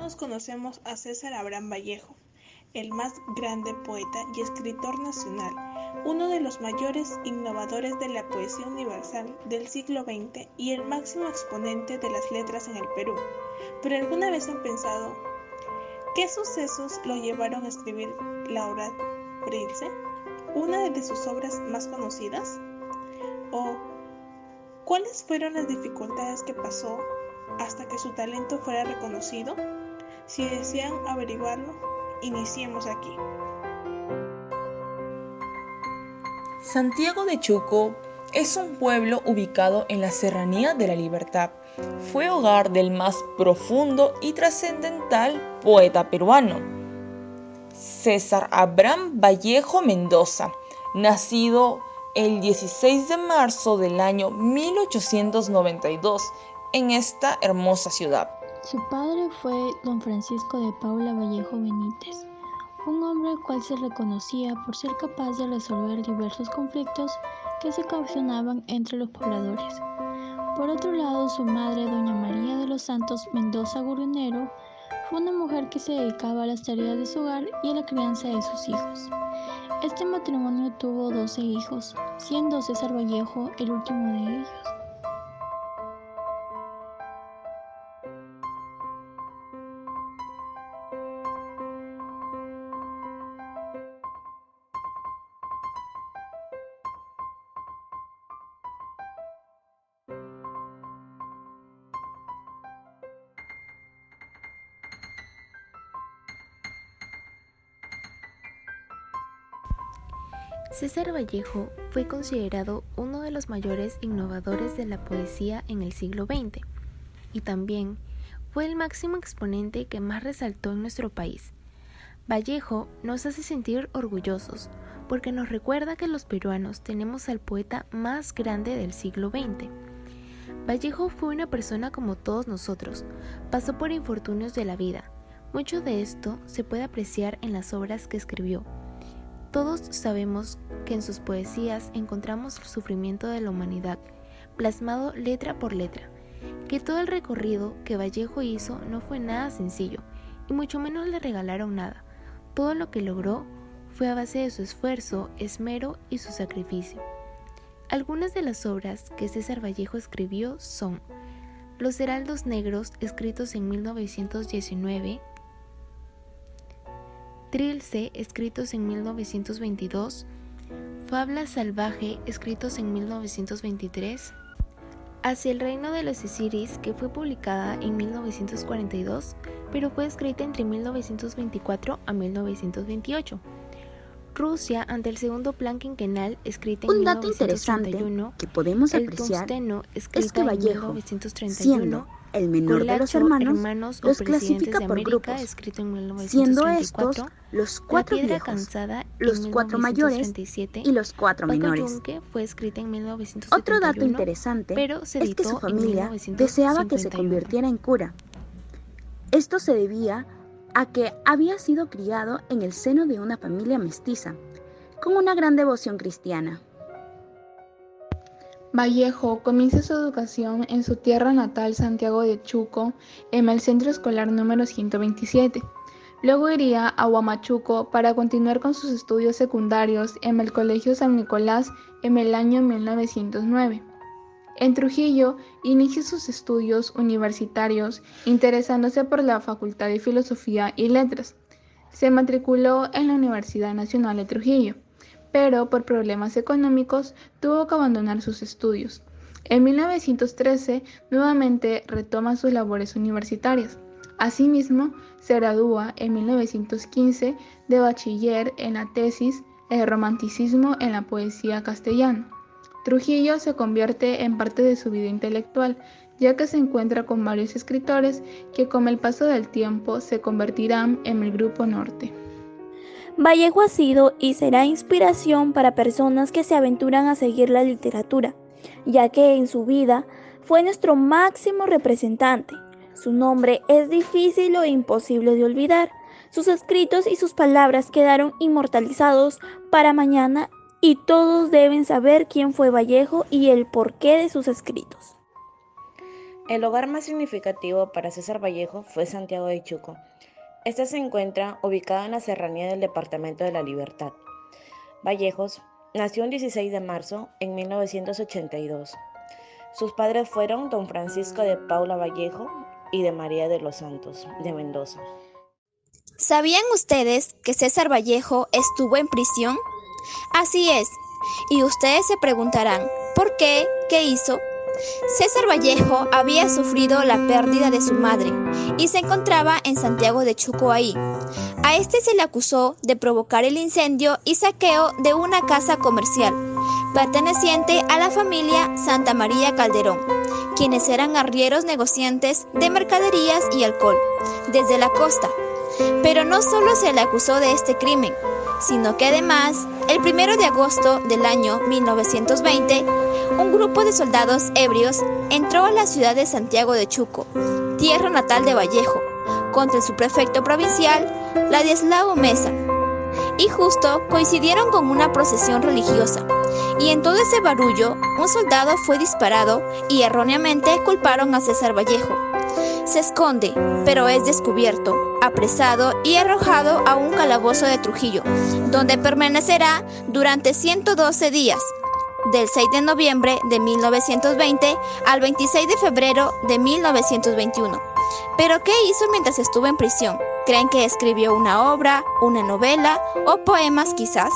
Todos conocemos a César Abraham Vallejo, el más grande poeta y escritor nacional, uno de los mayores innovadores de la poesía universal del siglo XX y el máximo exponente de las letras en el Perú. ¿Pero alguna vez han pensado qué sucesos lo llevaron a escribir la obra Trilce, una de sus obras más conocidas? ¿O cuáles fueron las dificultades que pasó hasta que su talento fuera reconocido? Si desean averiguarlo, iniciemos aquí. Santiago de Chuco es un pueblo ubicado en la Serranía de la Libertad. Fue hogar del más profundo y trascendental poeta peruano, César Abraham Vallejo Mendoza, nacido el 16 de marzo del año 1892 en esta hermosa ciudad. Su padre fue don Francisco de Paula Vallejo Benítez, un hombre al cual se reconocía por ser capaz de resolver diversos conflictos que se ocasionaban entre los pobladores. Por otro lado, su madre, doña María de los Santos Mendoza Gurrunero, fue una mujer que se dedicaba a las tareas de su hogar y a la crianza de sus hijos. Este matrimonio tuvo 12 hijos, siendo César Vallejo el último de ellos. César Vallejo fue considerado uno de los mayores innovadores de la poesía en el siglo XX y también fue el máximo exponente que más resaltó en nuestro país. Vallejo nos hace sentir orgullosos porque nos recuerda que los peruanos tenemos al poeta más grande del siglo XX. Vallejo fue una persona como todos nosotros, pasó por infortunios de la vida. Mucho de esto se puede apreciar en las obras que escribió. Todos sabemos que en sus poesías encontramos el sufrimiento de la humanidad, plasmado letra por letra, que todo el recorrido que Vallejo hizo no fue nada sencillo, y mucho menos le regalaron nada. Todo lo que logró fue a base de su esfuerzo, esmero y su sacrificio. Algunas de las obras que César Vallejo escribió son Los Heraldos Negros, escritos en 1919, Trilce, escritos en 1922, Fabla Salvaje, escritos en 1923, Hacia el Reino de los Isiris, que fue publicada en 1942, pero fue escrita entre 1924 a 1928, Rusia ante el segundo plan quinquenal, escrita en 1931, que podemos El apreciar Tungsteno, es escrita que Vallejo, en 1931, siendo el menor de los hermanos, o los Presidentes clasifica de por América, grupos, escrito en siendo 1934, estos los La 4 Piedra viejos, Cansada los en 4 mayores 1937, y los 4 Paco menores. Yunque fue escrita en 1971, Otro dato interesante pero se es que su editó en familia deseaba que se 1951. convirtiera en cura. Esto se debía a que había sido criado en el seno de una familia mestiza, con una gran devoción cristiana. Vallejo comienza su educación en su tierra natal Santiago de Chuco, en el centro escolar número 127. Luego iría a Huamachuco para continuar con sus estudios secundarios en el Colegio San Nicolás en el año 1909. En Trujillo inicia sus estudios universitarios interesándose por la Facultad de Filosofía y Letras. Se matriculó en la Universidad Nacional de Trujillo, pero por problemas económicos tuvo que abandonar sus estudios. En 1913 nuevamente retoma sus labores universitarias. Asimismo, se gradúa en 1915 de bachiller en la tesis El romanticismo en la poesía castellana. Trujillo se convierte en parte de su vida intelectual, ya que se encuentra con varios escritores que con el paso del tiempo se convertirán en el Grupo Norte. Vallejo ha sido y será inspiración para personas que se aventuran a seguir la literatura, ya que en su vida fue nuestro máximo representante. Su nombre es difícil o imposible de olvidar. Sus escritos y sus palabras quedaron inmortalizados para mañana y todos deben saber quién fue Vallejo y el porqué de sus escritos. El hogar más significativo para César Vallejo fue Santiago de Chuco. Este se encuentra ubicado en la serranía del departamento de La Libertad. Vallejos nació un 16 de marzo en 1982. Sus padres fueron don Francisco de Paula Vallejo y de María de los Santos de Mendoza. ¿Sabían ustedes que César Vallejo estuvo en prisión? Así es. Y ustedes se preguntarán, ¿por qué? ¿Qué hizo? César Vallejo había sufrido la pérdida de su madre y se encontraba en Santiago de Chuco ahí. A este se le acusó de provocar el incendio y saqueo de una casa comercial perteneciente a la familia Santa María Calderón, quienes eran arrieros negociantes de mercaderías y alcohol desde la costa. Pero no solo se le acusó de este crimen, sino que además, el 1 de agosto del año 1920, un grupo de soldados ebrios entró a la ciudad de Santiago de Chuco, tierra natal de Vallejo, contra el subprefecto provincial Ladislao Mesa, y justo coincidieron con una procesión religiosa, y en todo ese barullo, un soldado fue disparado y erróneamente culparon a César Vallejo. Se esconde, pero es descubierto, apresado y arrojado a un calabozo de Trujillo, donde permanecerá durante 112 días, del 6 de noviembre de 1920 al 26 de febrero de 1921. ¿Pero qué hizo mientras estuvo en prisión? ¿Creen que escribió una obra, una novela o poemas quizás?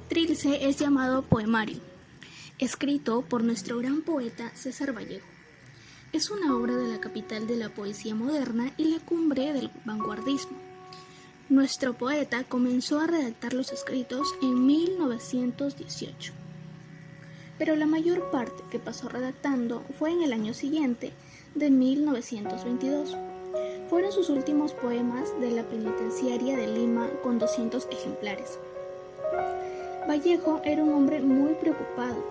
Trilce es llamado poemario, escrito por nuestro gran poeta César Vallejo. Es una obra de la capital de la poesía moderna y la cumbre del vanguardismo. Nuestro poeta comenzó a redactar los escritos en 1918, pero la mayor parte que pasó redactando fue en el año siguiente, de 1922. Fueron sus últimos poemas de la penitenciaria de Lima con 200 ejemplares. Vallejo era un hombre muy preocupado,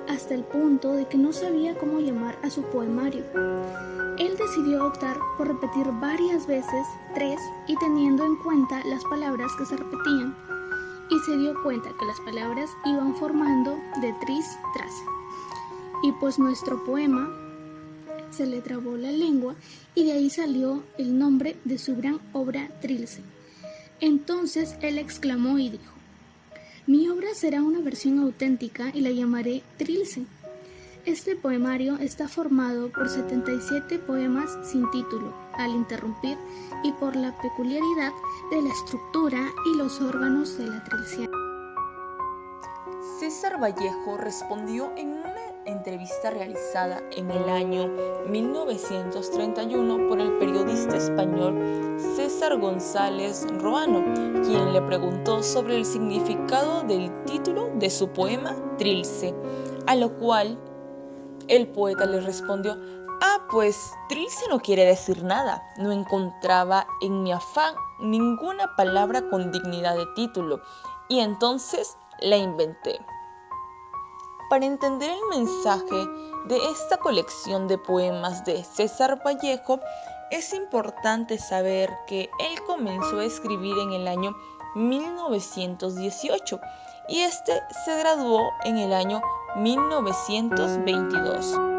hasta el punto de que no sabía cómo llamar a su poemario. Él decidió optar por repetir varias veces 3 y teniendo en cuenta las palabras que se repetían, y se dio cuenta que las palabras iban formando de tris tras. Y pues nuestro poema se le trabó la lengua y de ahí salió el nombre de su gran obra Trilce. Entonces él exclamó y dijo: mi obra será una versión auténtica y la llamaré Trilce. Este poemario está formado por 77 poemas sin título, al interrumpir, y por la peculiaridad de la estructura y los órganos de la trilceana. César César Vallejo respondió en una entrevista realizada en el año 1931 por el periodista español César González Roano, quien le preguntó sobre el significado del título de su poema Trilce, a lo cual el poeta le respondió: pues Trilce no quiere decir nada, no encontraba en mi afán ninguna palabra con dignidad de título, y entonces la inventé. Para entender el mensaje de esta colección de poemas de César Vallejo, es importante saber que él comenzó a escribir en el año 1918 y se graduó en el año 1922.